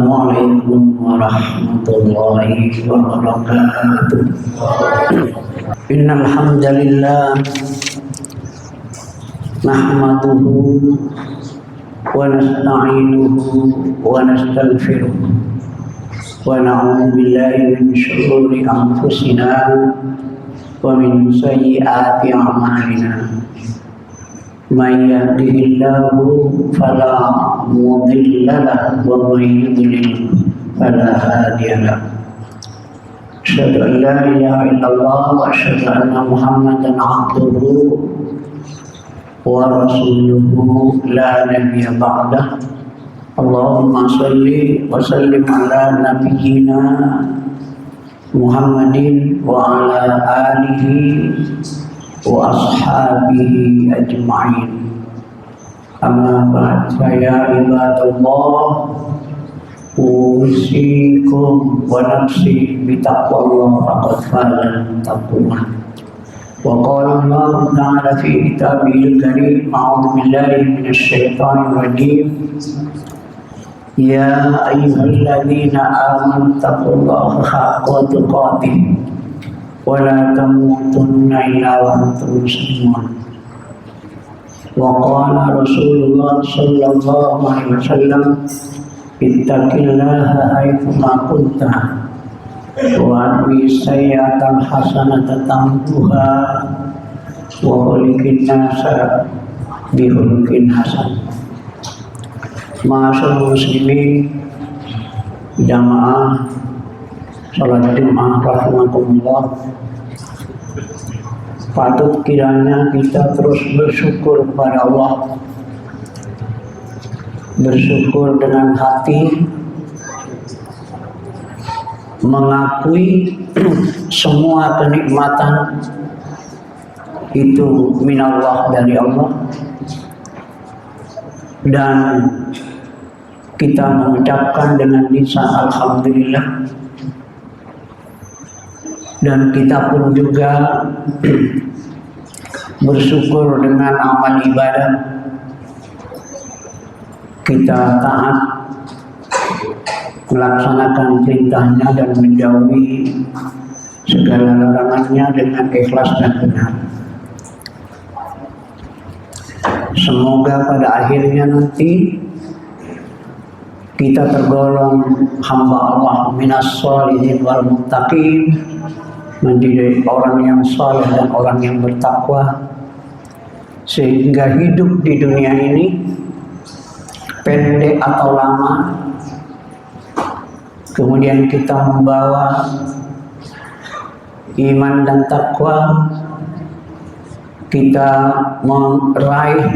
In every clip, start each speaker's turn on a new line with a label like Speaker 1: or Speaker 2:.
Speaker 1: Assalamualaikum warahmatullahi wabarakatuh. Innal hamdalillah nahmaduhu wa nasta'inuhu wa nastaghfiruh wa na'udzu billahi min shururi anfusina wa min sayyiati a'malina. Man yahdihillahu fala mudilla lahu wa man yudlil fala hadiya lahu. Asyhadu an la ilaha illallah wa asyhadu anna Muhammadan abduhu wa rasuluhu la nabiyya ba'dah. Allahumma shalli wa sallim ala nabiyyina Muhammadin wa ala alihi wa ashabihi ajma'in. Amma ba'd, ya ibadallah, usikum wa nafsi bitaqwallah faqad faza taqwa. Wa qala Allah ta'ala fi kitabihil karim, a'udzu billahi minasy syaithanir rajim. Ya ayyuhalladzina amanu taqullaha haqqa tuqatih wa la tamutunna illa wa antum muslimun. Wa qala Rasulullah sallallahu alaihi wasallam, ittaqillaha haitsu ma kunta wa atbi sayyi'atal hasanata tamhuha wa khaliqin nasa bi khuluqin hasan. Ma'asyiral muslimin, jamaah salat Jumat rahimakumullah. Patut kiranya kita terus bersyukur kepada Allah, bersyukur dengan hati, mengakui semua kenikmatan itu minallah, dari Allah, dan kita mengucapkan dengan lisan alhamdulillah. Dan kita pun juga bersyukur dengan amal ibadah. Kita taat melaksanakan perintahnya dan menjauhi segala larangannya dengan ikhlas dan benar. Semoga pada akhirnya nanti kita tergolong hamba Allah minas sholihin wal muttaqin, menjadi orang yang saleh dan orang yang bertakwa, sehingga hidup di dunia ini pendek atau lama, kemudian kita membawa iman dan takwa, kita meraih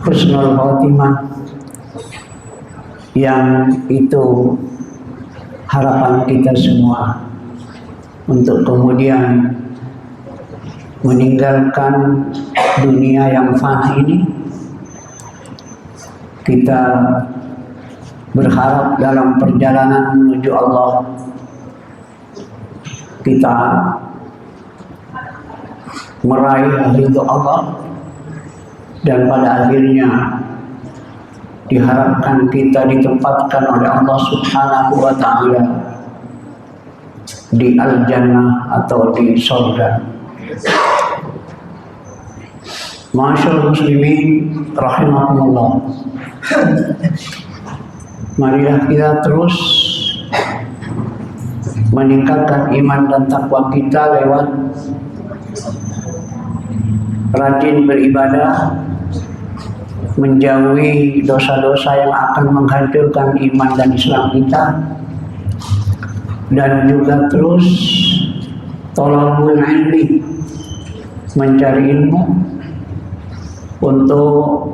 Speaker 1: husnul khotimah, yang itu harapan kita semua, untuk kemudian meninggalkan dunia yang fana ini. Kita berharap dalam perjalanan menuju Allah kita meraih ridho Allah, dan pada akhirnya diharapkan kita ditempatkan oleh Allah Subhanahu wa ta'ala di al-jannah atau di surga. Ma'asyiral muslimin rahimakumullah, marilah kita terus meningkatkan iman dan takwa kita lewat rajin beribadah, menjauhi dosa-dosa yang akan menghancurkan iman dan Islam kita, dan juga terus thalabul ilmi, mencari ilmu untuk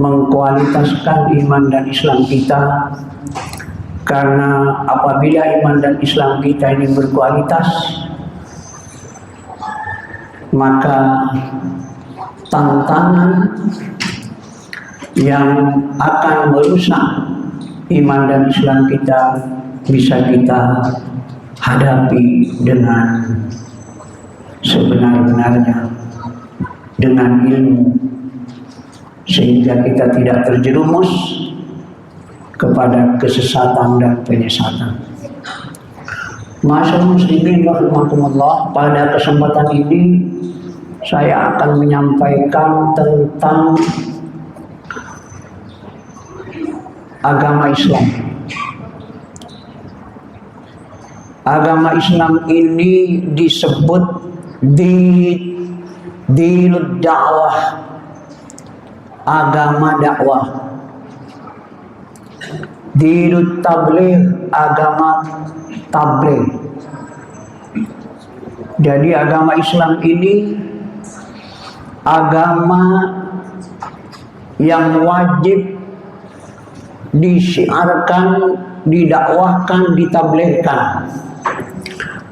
Speaker 1: mengkualitaskan iman dan Islam kita. Karena apabila iman dan Islam kita ini berkualitas, maka tantangan yang akan merusak iman dan Islam kita bisa kita hadapi dengan sebenar-benarnya, dengan ilmu, sehingga kita tidak terjerumus kepada kesesatan dan penyesatan. Masyaallah muslimin rahimakumullah, pada kesempatan ini saya akan menyampaikan tentang agama Islam. Agama Islam ini disebut dinud dakwah, agama dakwah. Dinut tabligh, agama tabligh. Jadi agama Islam ini agama yang wajib disiarkan, didakwahkan, ditablighkan.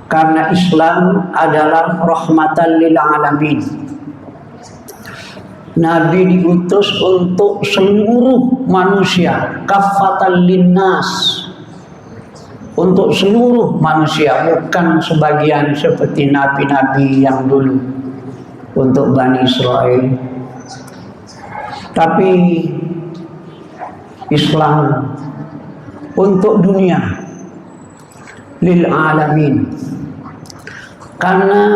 Speaker 1: Karena Islam adalah rahmatan lil alamin. Nabi diutus untuk seluruh manusia, kafatan linnas, untuk seluruh manusia, bukan sebagian seperti nabi-nabi yang dulu untuk Bani Israel. Tapi Islam untuk dunia, lil alamin. Karena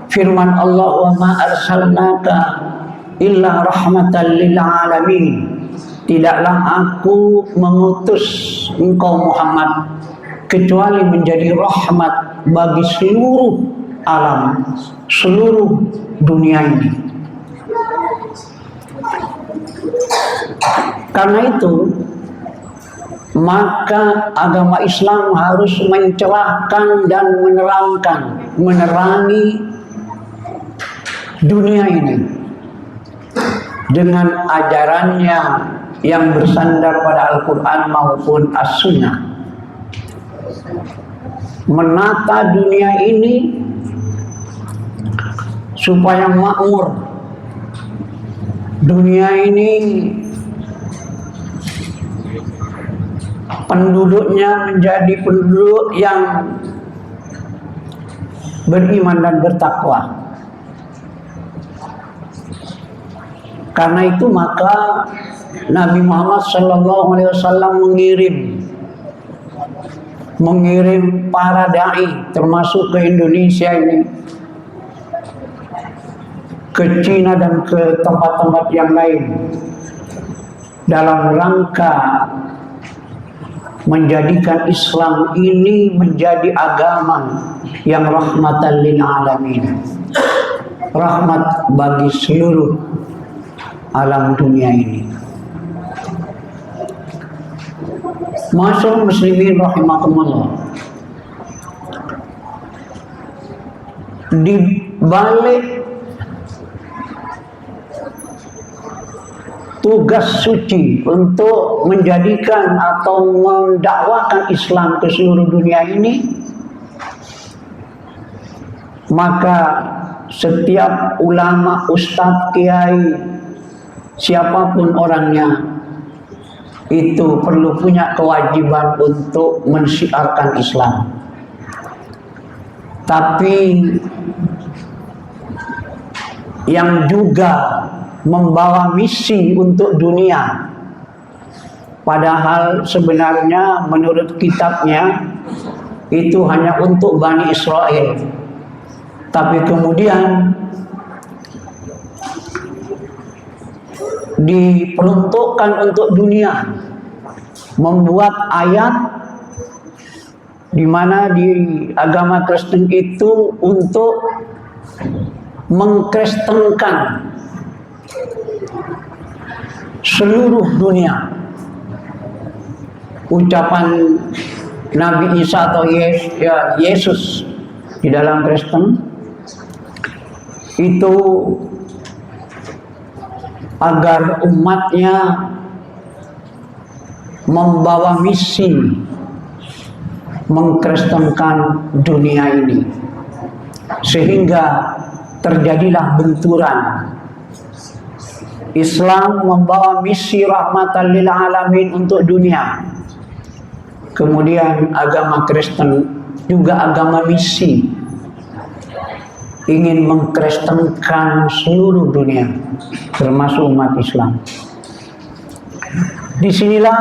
Speaker 1: firman Allah, wa ma arsalnaka illa rahmatan lil alamin. Tidaklah aku mengutus engkau Muhammad kecuali menjadi rahmat bagi seluruh alam, seluruh dunia ini. Karena itu maka agama Islam harus mencerahkan dan menerangi dunia ini dengan ajarannya yang bersandar pada Al-Quran maupun As-Sunnah. Menata dunia ini supaya makmur. Dunia ini penduduknya menjadi penduduk yang beriman dan bertakwa. Karena itu maka Nabi Muhammad SAW mengirim para dai termasuk ke Indonesia ini, ke Cina dan ke tempat-tempat yang lain, dalam rangka menjadikan Islam ini menjadi agama yang rahmatan lil alamin, rahmat bagi seluruh alam dunia ini. Masyaallah muslimin rahimakumullah, di balik tugas suci untuk menjadikan atau mendakwakan Islam ke seluruh dunia ini, maka setiap ulama, ustadz, kiai, siapapun orangnya itu perlu punya kewajiban untuk mensiarkan Islam. Tapi yang juga membawa misi untuk dunia, padahal sebenarnya menurut kitabnya itu hanya untuk Bani Israel, tapi kemudian diperuntukkan untuk dunia, membuat ayat di mana di agama Kristen itu untuk mengkristenkan seluruh dunia. Ucapan Nabi Isa atau Yesus di dalam Kristen itu agar umatnya membawa misi mengkristenkan dunia ini, sehingga terjadilah benturan. Islam membawa misi rahmatan lil alamin untuk dunia, kemudian agama Kristen juga agama misi, ingin mengkristenkan seluruh dunia termasuk umat Islam. Disinilah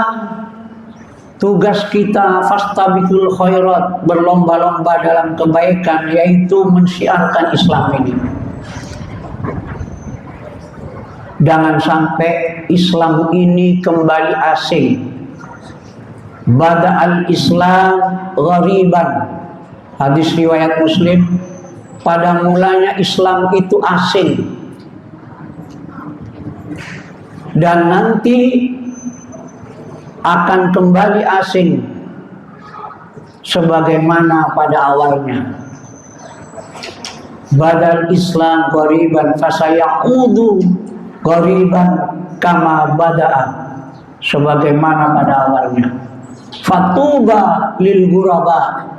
Speaker 1: tugas kita, fastabiqul khairat, berlomba-lomba dalam kebaikan, yaitu mensiarkan Islam ini. Jangan sampai Islam ini kembali asing. Bada'al Islam ghariban. Hadis riwayat Muslim, pada mulanya Islam itu asing. Dan nanti akan kembali asing sebagaimana pada awalnya. Badal Islam ghariban fasayaudu ghariban kama bada'a, sebagaimana pada awalnya. Fatuba lil ghuraba,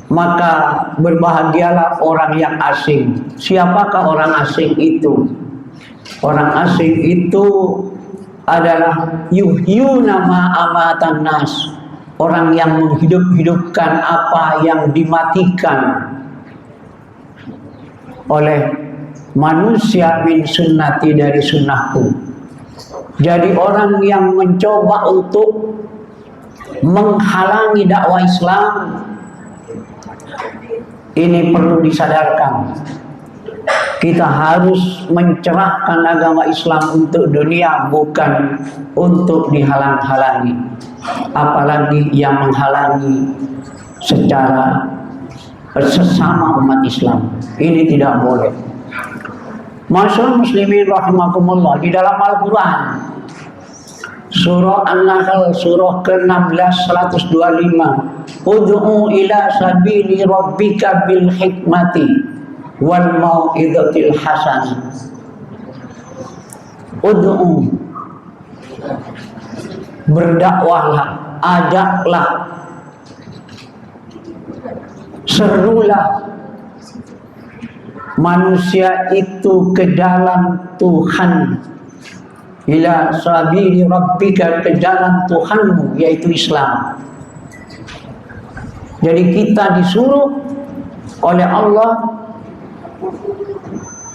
Speaker 1: maka berbahagialah orang yang asing. Siapakah orang asing itu? Orang asing itu adalah yuhyuna ma amatan nas, orang yang menghidup-hidupkan apa yang dimatikan oleh manusia min sunnati, dari sunnahku. Jadi orang yang mencoba untuk menghalangi dakwah Islam ini perlu disadarkan. Kita harus mencerahkan agama Islam untuk dunia, bukan untuk dihalang-halangi. Apalagi yang menghalangi secara sesama umat Islam. Ini tidak boleh. Masyaallah muslimin rahimakumullah, di dalam Al-Quran surah An-Nahl surah ke-16 125, ud'u ila sabili rabbika bil hikmati wal mau'izatil hasanah. Ud'u, berdakwahlah, ajaklah, serulah manusia itu ke dalam Tuhan, ila sabili rabbika, ke jalan Tuhanmu, yaitu Islam. Jadi kita disuruh oleh Allah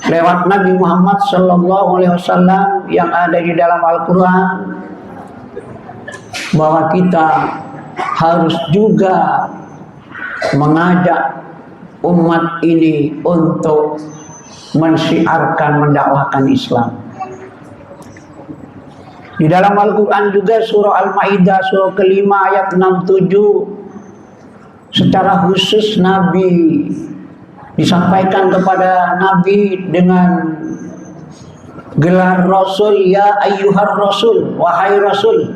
Speaker 1: lewat Nabi Muhammad SAW yang ada di dalam Al-Quran, bahwa kita harus juga mengajak umat ini untuk mensiarkan, mendakwahkan Islam. Di dalam Al-Quran juga surah Al-Ma'idah surah ke-5 ayat 67, secara khusus Nabi disampaikan kepada Nabi dengan gelar Rasul, ya ayyuhar Rasul, wahai Rasul,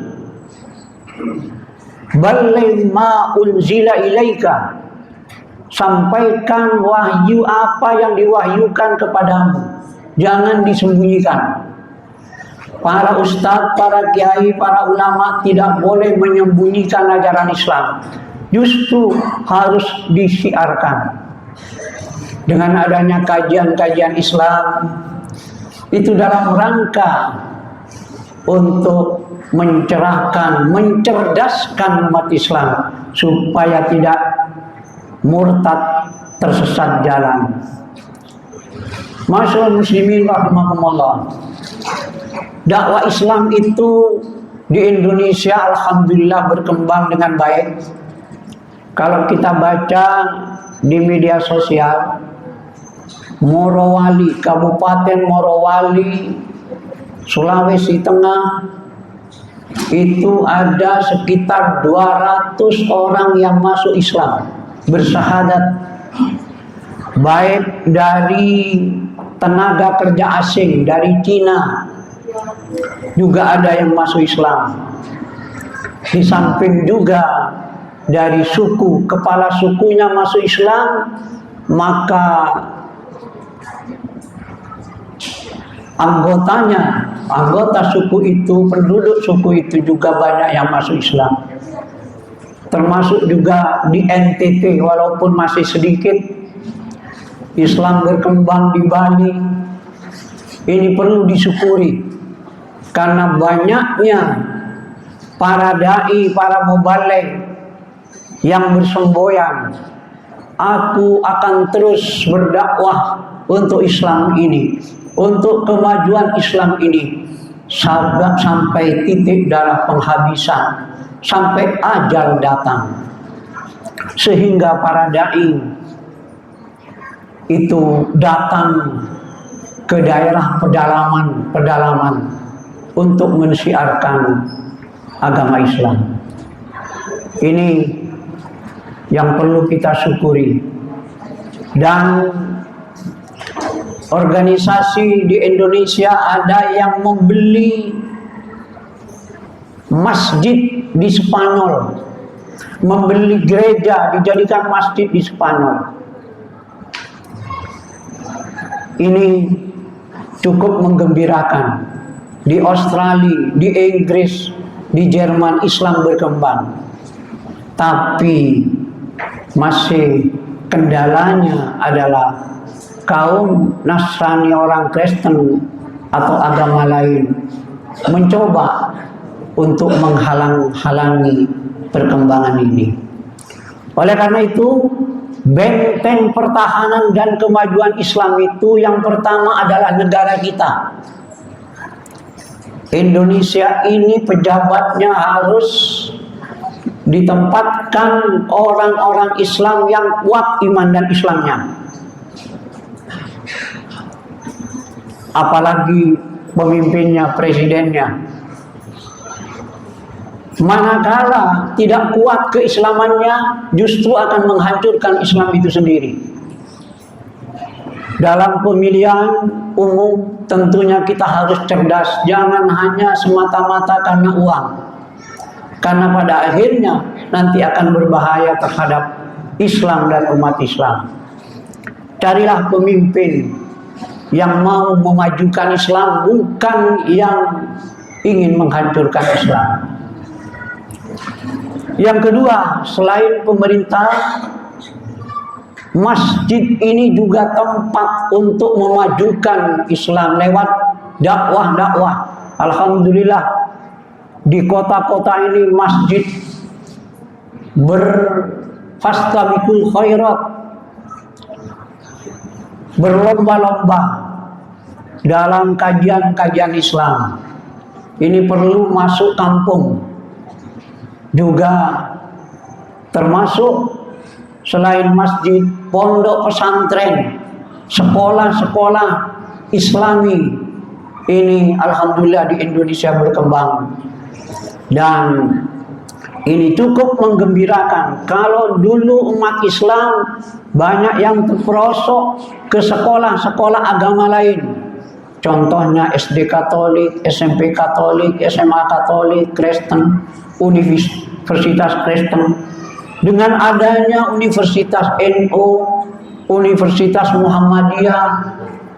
Speaker 1: balligh ma unzila ilaika, sampaikan wahyu apa yang diwahyukan kepadamu, jangan disembunyikan. Para ustadz, para kiai, para ulama tidak boleh menyembunyikan ajaran Islam, justru harus disiarkan. Dengan adanya kajian-kajian Islam itu dalam rangka untuk mencerahkan, mencerdaskan umat Islam supaya tidak murtad, tersesat jalan. Masyaallah muslimin rahimakumullah, dakwah Islam itu di Indonesia alhamdulillah berkembang dengan baik. Kalau kita baca di media sosial, Morowali, Kabupaten Morowali, Sulawesi Tengah, itu ada sekitar 200 orang yang masuk Islam, bersyahadat, baik dari tenaga kerja asing dari Cina juga ada yang masuk Islam. Di samping juga dari suku, kepala sukunya masuk Islam, maka anggotanya, anggota suku itu, penduduk suku itu juga banyak yang masuk Islam. Termasuk juga di NTT, walaupun masih sedikit, Islam berkembang di Bali. Ini perlu disyukuri, karena banyaknya para dai, para mubaligh yang bersemboyan, aku akan terus berdakwah untuk Islam ini, untuk kemajuan Islam ini. sampai titik darah penghabisan, sampai ajal datang. Sehingga para dai itu datang ke daerah pedalaman untuk mensiarkan agama Islam. Ini yang perlu kita syukuri. Dan organisasi di Indonesia ada yang membeli masjid di Spanyol, membeli gereja dijadikan masjid di Spanyol. Ini cukup menggembirakan. Di Australia, di Inggris, di Jerman Islam berkembang. Tapi masih kendalanya adalah kaum Nasrani, orang Kristen atau agama lain mencoba untuk menghalang-halangi perkembangan ini. Oleh karena itu, benteng pertahanan dan kemajuan Islam itu yang pertama adalah negara kita. Indonesia ini pejabatnya harus ditempatkan orang-orang Islam yang kuat iman dan Islamnya. Apalagi pemimpinnya, presidennya. Manakala tidak kuat keislamannya, justru akan menghancurkan Islam itu sendiri. Dalam pemilihan umum tentunya kita harus cerdas, jangan hanya semata-mata karena uang. Karena pada akhirnya nanti akan berbahaya terhadap Islam dan umat Islam. Carilah pemimpin yang mau memajukan Islam, bukan yang ingin menghancurkan Islam. Yang kedua, selain pemerintah, masjid ini juga tempat untuk memajukan Islam lewat dakwah-dakwah. Alhamdulillah, di kota-kota ini masjid berfastabiqul khairat, berlomba-lomba dalam kajian-kajian Islam. Ini perlu masuk kampung. Juga termasuk selain masjid, pondok pesantren, sekolah-sekolah Islami ini alhamdulillah di Indonesia berkembang. Dan ini cukup menggembirakan. Kalau dulu umat Islam banyak yang terperosok ke sekolah-sekolah agama lain. Contohnya SD Katolik, SMP Katolik, SMA Katolik, Kristen, Universitas Kristen. Dengan adanya Universitas NU, Universitas Muhammadiyah,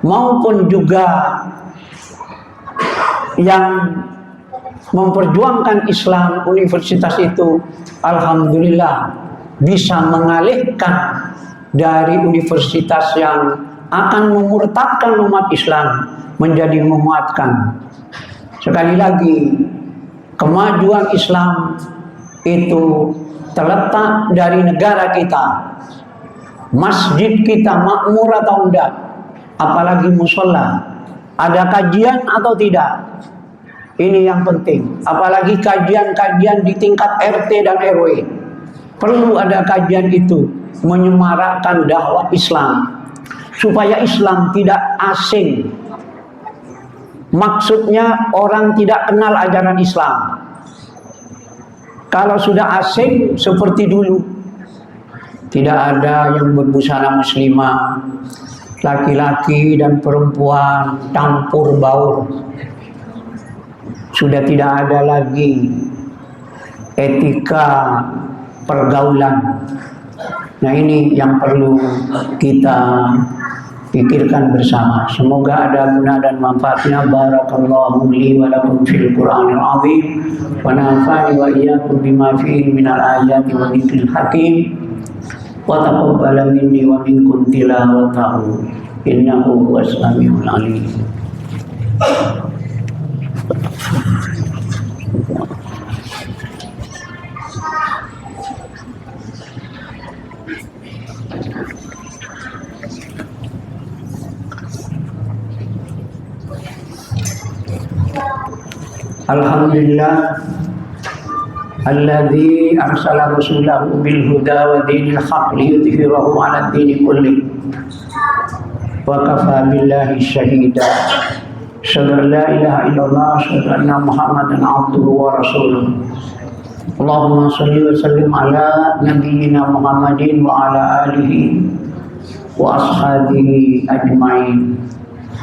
Speaker 1: maupun juga yang memperjuangkan Islam, universitas itu alhamdulillah bisa mengalihkan dari universitas yang akan memurtadkan umat Islam menjadi menguatkan. Sekali lagi, kemajuan Islam itu terletak dari negara kita. Masjid kita makmur atau enggak, apalagi musola, ada kajian atau tidak, ini yang penting. Apalagi kajian-kajian di tingkat RT dan RW, perlu ada kajian itu, menyemarakkan dakwah Islam supaya Islam tidak asing. Maksudnya orang tidak kenal ajaran Islam. Kalau sudah asing seperti dulu, tidak ada yang berbusana muslimah, laki-laki dan perempuan campur baur. Sudah tidak ada lagi etika pergaulan. Nah, ini yang perlu kita pikirkan bersama. Semoga ada guna dan manfaatnya. Barakallahu li wa lakum fil Qur'anil azim wa nafa'ani wa iyyakum bima fihi minal ayati wa dzikril hakim wa taqabbal minni wa minkum tilawatahu innahu huwas samiul alim. Alhamdulillah alladzi arsala rasulahu bil huda wa dinil haqq liyudhhirahu 'ala ad-dini kullih wa kafa billahi syahida. Asyhadu an la ilaha illallah wa asyhadu anna Muhammadan 'abduhu wa rasuluh. Allahumma shalli wa sallim ala nabiyyina Muhammadin wa ala alihi wa ashabihi ajmain.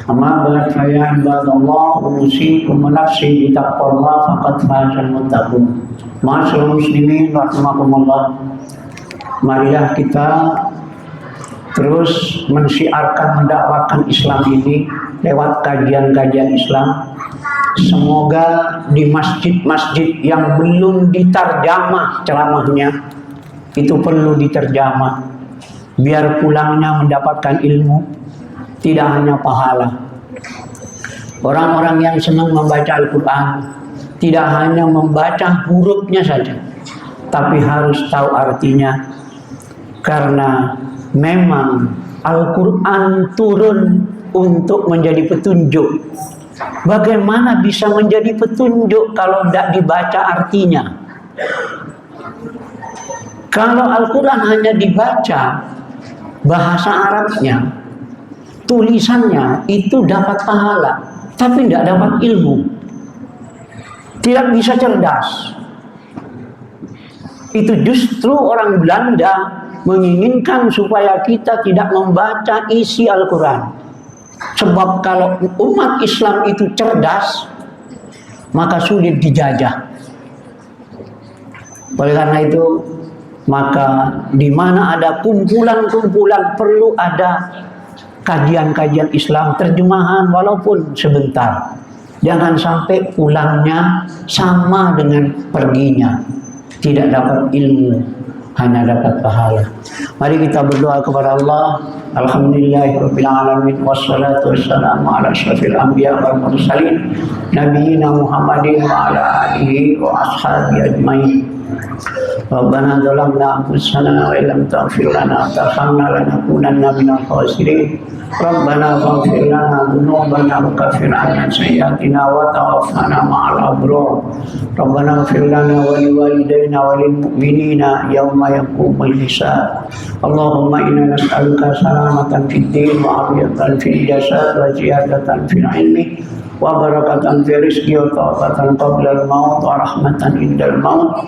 Speaker 1: Amma ba'd fa ya ibadallah, usikum wa nafsi bi taqwallah faqad fazal muttaqun. Ma'asyiral muslimin rahimakumullah. Marilah kita terus mensyiarkan, mendakwakan Islam ini lewat kajian-kajian Islam. Semoga di masjid-masjid yang belum diterjemah ceramahnya itu perlu diterjemah, biar pulangnya mendapatkan ilmu, tidak hanya pahala. Orang-orang yang senang membaca Al-Quran tidak hanya membaca hurufnya saja, tapi harus tahu artinya, karena memang Al-Quran turun untuk menjadi petunjuk. Bagaimana bisa menjadi petunjuk kalau tidak dibaca artinya? Kalau Al-Quran hanya dibaca bahasa Arabnya, tulisannya itu dapat pahala, tapi tidak dapat ilmu, tidak bisa cerdas. Itu justru orang Belanda menginginkan supaya kita tidak membaca isi Al-Quran. Sebab kalau umat Islam itu cerdas, maka sulit dijajah. Oleh karena itu, maka di mana ada kumpulan-kumpulan perlu ada kajian-kajian Islam, terjemahan walaupun sebentar. Jangan sampai pulangnya sama dengan perginya, tidak dapat ilmu, hanya dapat pahala. Mari kita berdoa kepada Allah. Alhamdulillahirabbil alamin, wassalatu wassalamu ala asyrafil anbiya wal mursalin nabiyina Muhammadin wa ala alihi wa ashabihi ajmain. Rabbana zalamna anfusana wa illam taghfir lana wa tarhamna lanakunanna minal khasirin. Rabbana faghfir lana dzunubana wa kaffir 'anna sayyi'atina wa tawaffana ma'al abrar. Rabbana ighfir lana wa liwalidayna wa lil mu'minina yawma yaqumul hisab. Allahumma inna nas'aluka salamatan fid din wa 'afiyatan fil jasad wa ziyadatan fil ilmi wa barakatan fi rizqi wa tawbatan qabla al-maut wa rahmatan indal maut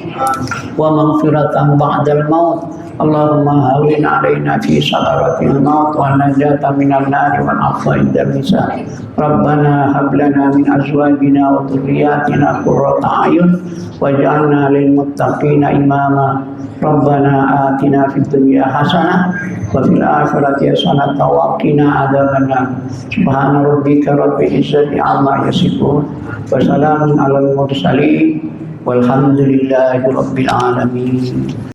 Speaker 1: wa maghfiratan ba'dal maut. Allahumma hawwin 'alaina fi sakaratil maut wa najatan minal nar wa 'afwa indal hisab. Rabbana hab lana min azwajina wa dhurriyyatina qurrata a'yun waj'alna lil muttaqina imama. Rabbana atina fid dunya hasanah wa fil akhirati hasanah wa qina adzabannar. Subhana rabbika rabbil izzati amma yasifun wa salamun alal mursalin walhamdulillahi rabbil alamin.